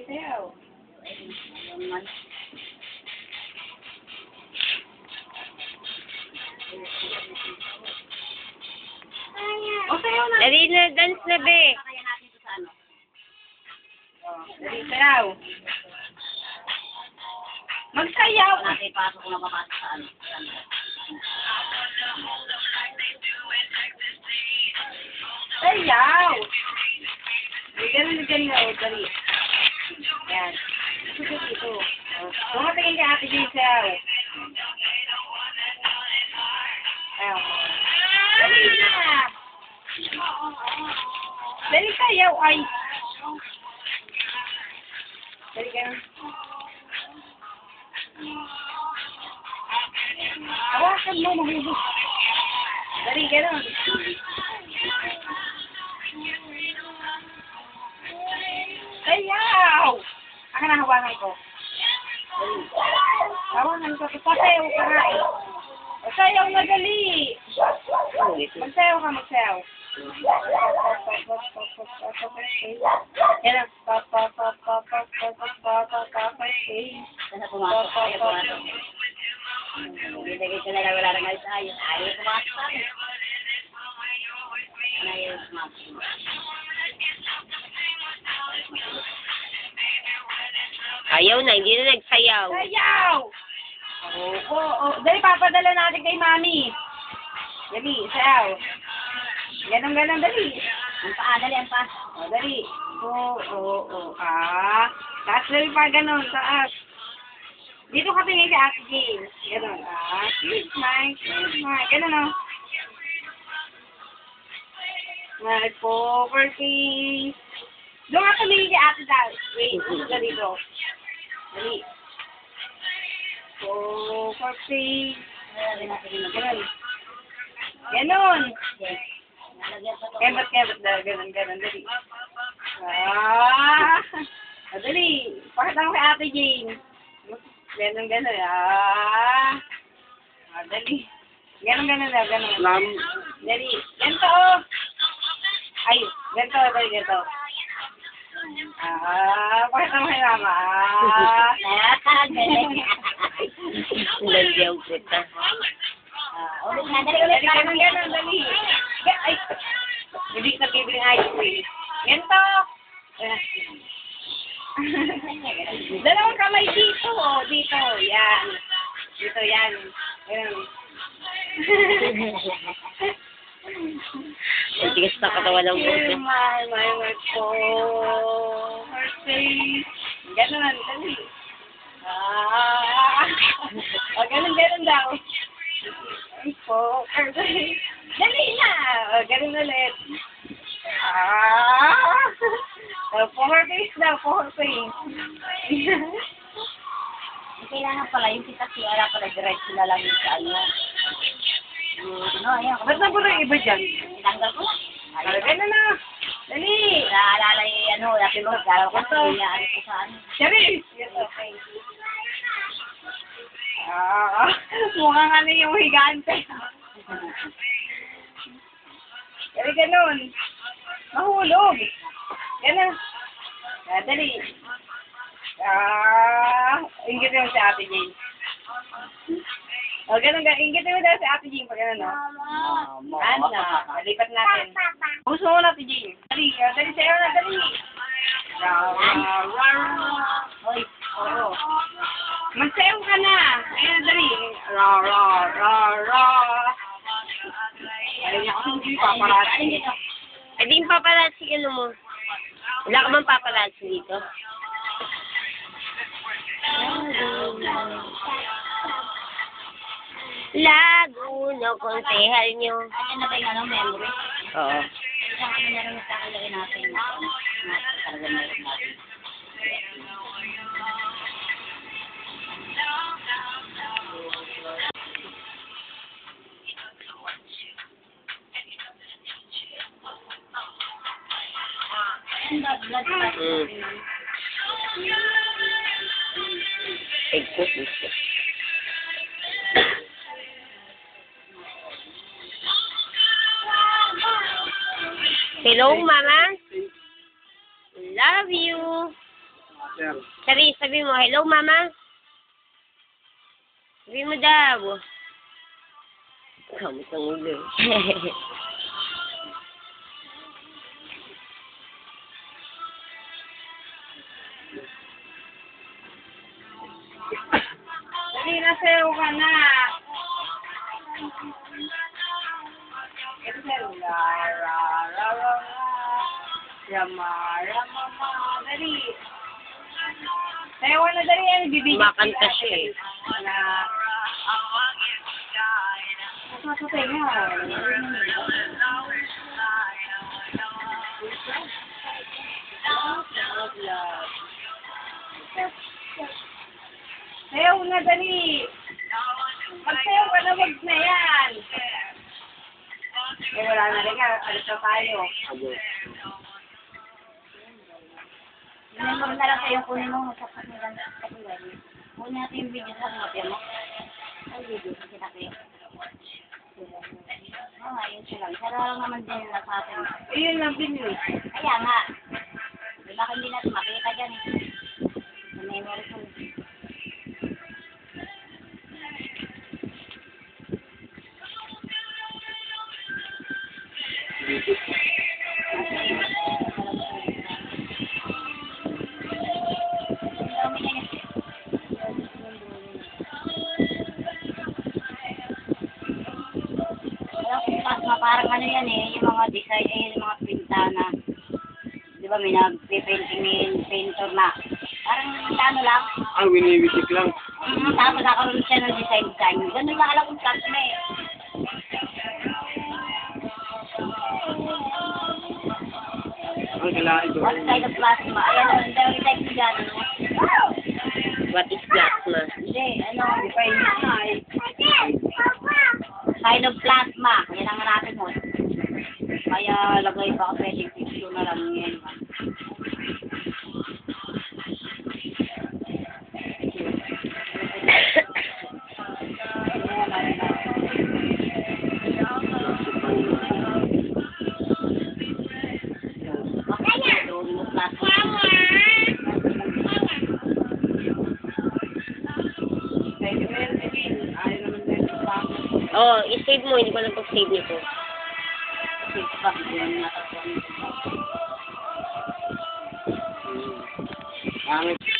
sayaw. O, sayaw na. Dali na, dance na, be. Dali, sayaw. Magsayaw. Pasok na papasok sa ano. Sayaw. Ganun na ganyan, o, dali. Yan. Ito, ito. Tumatingin ka, Ate Jane, sayaw. Sayaw. Dali na. Dali sayaw, ay. Dali ka na. Hawakan mo, mahubos. Dali, gano'n. Sayaw! Akin na hawakan ko. Dali. Hawakan ko. Pasayaw ka nga eh. Sayaw na dali. Magsayaw ka, magsayaw. Yan ang Kasi pumasok kayo, pumasok. Bibigay ko na lang, wala nang ayos-ayos. Ayaw pumasok sa akin. Ayaw pumasok. Ayaw na, hindi na nagsayaw. Sayaw! Oo. Dali, papadala natin kay Mami. Dali, sayaw. Ganun, dali. Ang paa, dali, ang paa. O, dali. Oo. Taas dali pa, ganun, taas. Dito ka tingin si Ate Jane. Ganun, smile. Ganun, o. Smile, poker face. Doon ka tumingin si Ate Jane. Wait, dito. Dali. Poker face. Ganun. Kebot, ganun, dali. Dali. Pakita mo kay Ate Jane. Ganun, dali. Ganun. Ma'am. Dali. Ganito, oh. Ay, ganito. Pakita mo kay Mama. Nagyaw kita. Ulit na, dali. Ganun, dali. Ay, hindi ka bibling ice cream. Ganito. Dalawang kamay dito, oh. Dito, yan. Dito, yan. Ganun. Ang tigas na katawan ng buto. My po. Her face. Ganun, dali. Ganun daw. Po, her face. Dali na. Ganun ulit. For face daw, for face. Kailangan pala yung kita siya pala diretso na lang yung sa ano. Ayan. Ba't na puro iba dyan? Tanggal ko lang. Ganun na. Dali. Naalala yung dati mo, galaw ko sa ano ko sa ano. Charis. Mukhang ano yung higante. Dali, ganun. Mahulog. Ganun. Dali. Ingit mo si Ate Jane. Ganun. Ingit mo daw si Ate Jane pag ano. Lipat natin. Gusto mo na, Ate Jane. Dali, sayo na, dali. Hoy. Oo. Magsayaw ka na. Ayun, dali. Ayun niya kasi hindi paparati. Eh, di yung paparazzi ka mo. Wala ka bang paparazzi dito? Laguna, konsehal nyo. Ayan na ba yung memory? Oo. Kung ano na rin nakalagay natin. Talaga meron natin. Egg gusto. Hello, Mama. Love you. Sir. Sabi mo, hello, mama. Sabi mo daw. Kamot ang ulo. Dali na sayo ka na. Ito sayo. La, ra, ra, ra, ra. Rama, rama, ma. Dali. Sayo ka na dali. Bibigyan Kumakanta siya eh. Na. Masasatay nga. Sayaw na dali. Magsayaw ka na, wag na yan. Eh, wala na rin nga. Alis na tayo. Abo. Remember na lang kayo kunin mo. Masapat mo lang. Kunin natin yung video sa mga mo. Ay, video. Kasi natin. Oo nga, yun siya lang. Pero lang naman din na sa atin. Ayun lang binili. Kaya nga. Diba hindi natin makita dyan eh. Sa memory ko. Parang ano yan eh, yung mga design, yung mga pintana. Di ba may nagpe-painting painter na. Parang ano lang. Ah, winiwisik lang. Tapos nakaroon siya ng design. Ganun lang alam kong tapos na eh. Ang kailangan ito. One side of plasma. Ayan naman, dahil type ko dyan. What is plasma? Hindi, ano, defining na eh. Side of plasma. Yan ang hanapin mo. Kaya lagay pa ka pwedeng picture na lang yan. Oh, i-save mo. Hindi ko lang pag-save nito. Pangit.